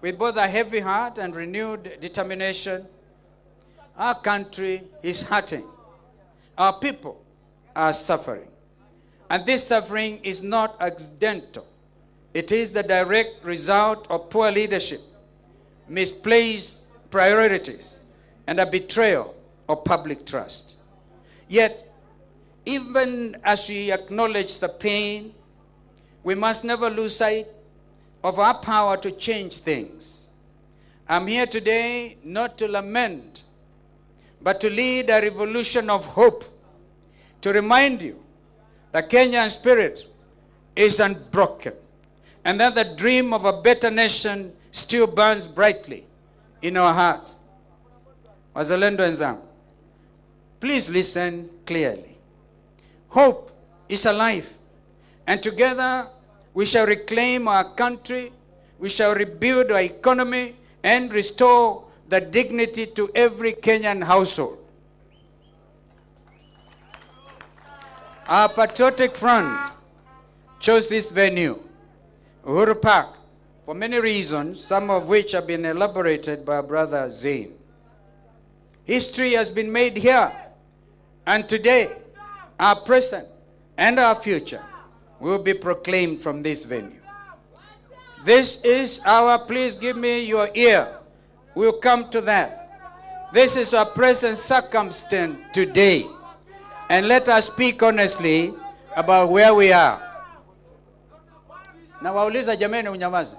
with both a heavy heart and renewed determination. Our country is hurting. Our people are suffering. And this suffering is not accidental. It is the direct result of poor leadership, misplaced priorities, and a betrayal of public trust. Yet, even as we acknowledge the pain, we must never lose sight of our power to change things. I'm here today not to lament, but to lead a revolution of hope, to remind you the Kenyan spirit is unbroken, and that the dream of a better nation still burns brightly in our hearts. Wazalendo wenzangu, please listen clearly. Hope is alive, and together we shall reclaim our country, we shall rebuild our economy, and restore the dignity to every Kenyan household. Our patriotic front chose this venue, Uhuru Park, for many reasons, some of which have been elaborated by our brother Zain. History has been made here, and today, our present and our future will be proclaimed from this venue. This is our, please give me your ear, we'll come to that. This is our present circumstance today, and let us speak honestly about where we are. Na wauliza jameni unyamaza.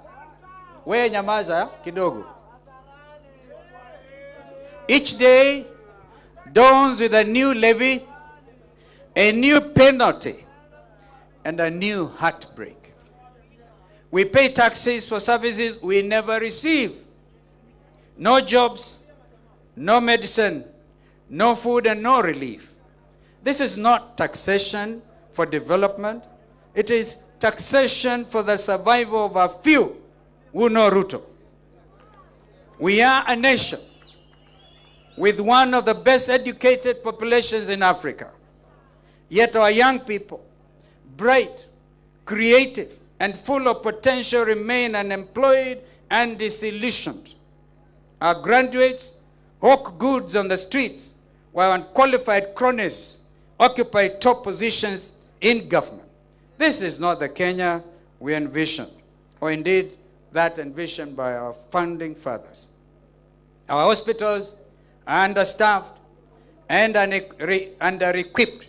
Wewe nyamaza kidogo. Each day dawns with a new levy, a new penalty, and a new heartbreak. We pay taxes for services we never receive. No jobs, no medicine, no food, and no relief. This is not taxation for development. It is taxation for the survival of a few who know Ruto. We are a nation with one of the best educated populations in Africa. Yet our young people, bright, creative, and full of potential, remain unemployed and disillusioned. Our graduates hawk goods on the streets, while unqualified cronies occupy top positions in government. This is not the Kenya we envisioned, or indeed that envisioned by our founding fathers. Our hospitals are understaffed and under-equipped.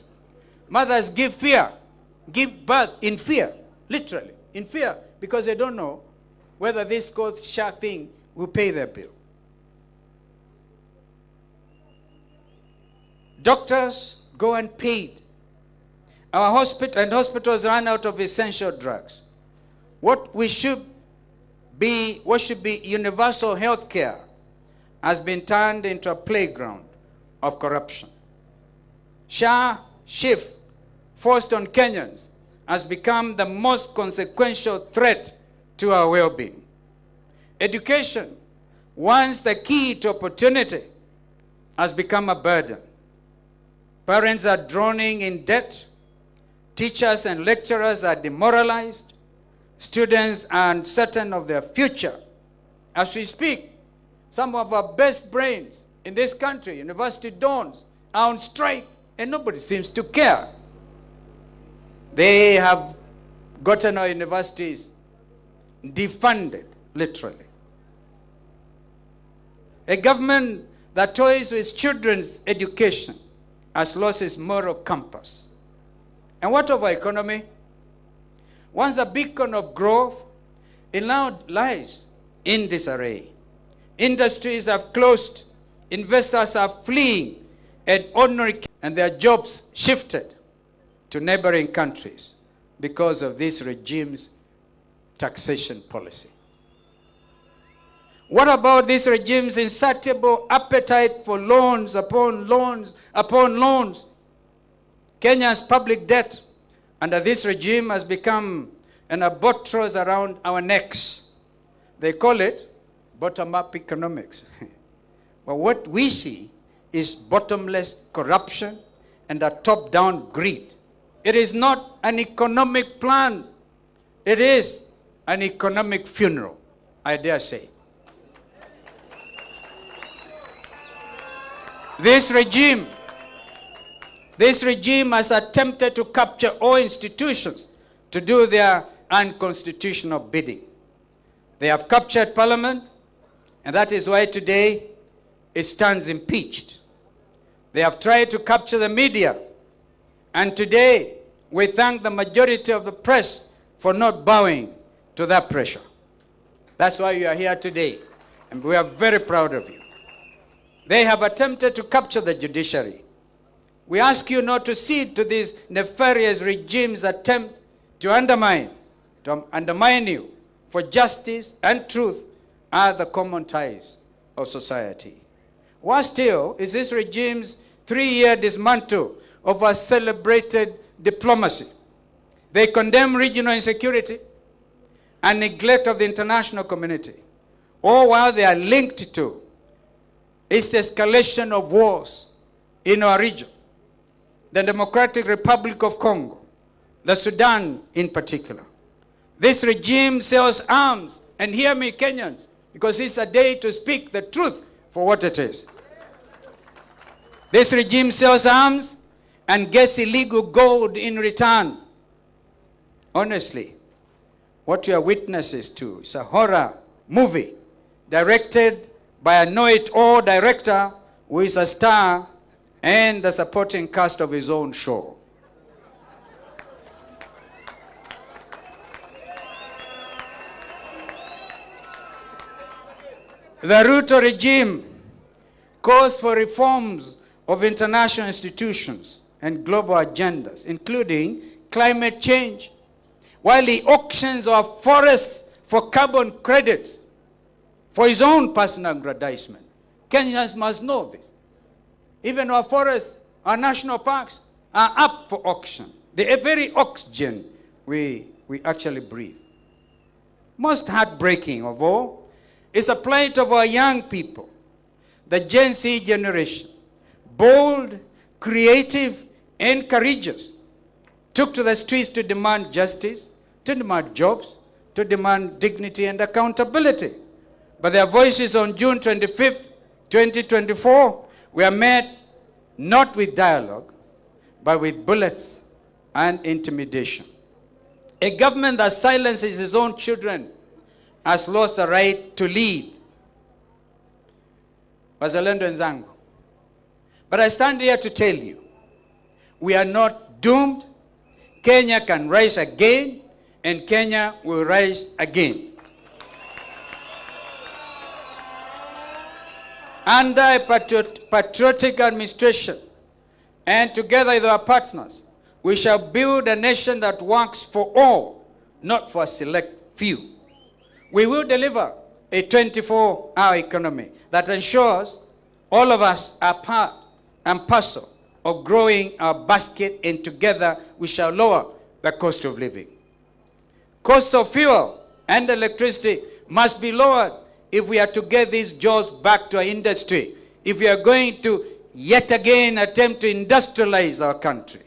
Mothers give birth in fear, literally, in fear, because they don't know whether this SHA thing will pay their bill. Doctors go unpaid. Our hospitals run out of essential drugs. What should be universal health care has been turned into a playground of corruption. SHA shift forced on Kenyans has become the most consequential threat to our well-being. Education, once the key to opportunity, has become a burden. Parents are drowning in debt. Teachers and lecturers are demoralized. Students are uncertain of their future. As we speak, some of our best brains in this country, university dons, are on strike, and nobody seems to care. They have gotten our universities defunded, literally. A government that toys with children's education has lost its moral compass. And what of our economy? Once a beacon of growth, it now lies in disarray. Industries have closed, investors are fleeing, and their jobs shifted to neighboring countries because of this regime's taxation policy. What about this regime's insatiable appetite for loans upon loans upon loans? Kenya's public debt under this regime has become an albatross around our necks. They call it bottom-up economics. But what we see is bottomless corruption and a top-down greed. It is not an economic plan. It is an economic funeral, I dare say. This regime has attempted to capture all institutions to do their unconstitutional bidding. They have captured Parliament, and that is why today it stands impeached. They have tried to capture the media, and today we thank the majority of the press for not bowing to that pressure. That's why you are here today, and we are very proud of you. They have attempted to capture the judiciary. We ask you not to cede to these nefarious regimes' attempt to undermine you, for justice and truth are the common ties of society. Worse still is this regime's 3-year dismantle of our celebrated diplomacy. They condemn regional insecurity and neglect of the international community, all while they are linked to its escalation of wars in our region, the Democratic Republic of Congo, the Sudan in particular. This regime sells arms, and hear me, Kenyans, because it's a day to speak the truth for what it is. This regime sells arms and gets illegal gold in return. Honestly, what you are witnesses to is a horror movie directed by a know-it-all director who is a star and the supporting cast of his own show. The Ruto regime calls for reforms of international institutions and global agendas, including climate change, while he auctions our forests for carbon credits for his own personal aggrandizement. Kenyans must know this. Even our forests, our national parks are up for auction. The very oxygen we actually breathe. Most heartbreaking of all is the plight of our young people, the Gen Z generation, bold, creative, and courageous, took to the streets to demand justice, to demand jobs, to demand dignity and accountability. But their voices on June 25th, 2024, were met not with dialogue, but with bullets and intimidation. A government that silences its own children has lost the right to lead. Wazalendo wenzangu. But I stand here to tell you, we are not doomed. Kenya can rise again, and Kenya will rise again. Under a patriotic administration, and together with our partners, we shall build a nation that works for all, not for a select few. We will deliver a 24-hour economy that ensures all of us are part and parcel of growing our basket, and together we shall lower the cost of living. Costs of fuel and electricity must be lowered if we are to get these jobs back to our industry, if we are going to yet again attempt to industrialize our country.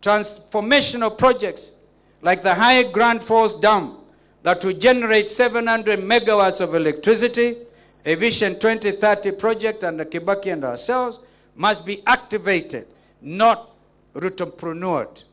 Transformational projects like the High Grand Falls Dam that will generate 700 megawatts of electricity, a Vision 2030 project under Kibaki and ourselves, must be activated, not entrepreneured.